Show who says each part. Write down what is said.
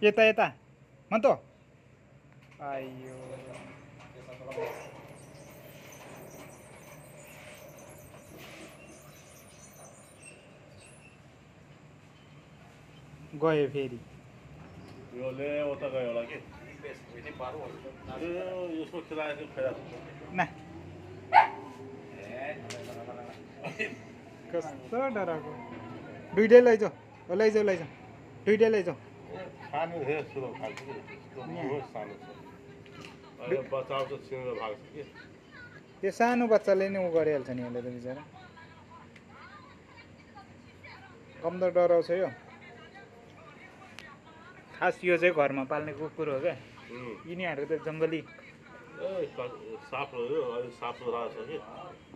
Speaker 1: यता यता मन त आइयो गयो फेरि
Speaker 2: यो ले उता गयो होला कि यसको खिलाएको खैरा
Speaker 1: ना कस्तो डराएको दुइटै लैजाऊ लैजाऊ लैजाऊ दुइटै लैजाऊ
Speaker 2: खानु धेरै सुरु खान्छ कि सानो छ अहिले बच्चा आउँछ सिँगेर भाग्छ कि
Speaker 1: त्यो सानो बच्चाले नै उ गरिहाल्छ नि यसले त बिचरा कम त डराउँछ यो खास यो चाहिँ घरमा पाल्ने कुकुर हो क्या यिनीहरू त जङ्गली
Speaker 2: ए साप रह्यो अहिले साप राखेको छ कि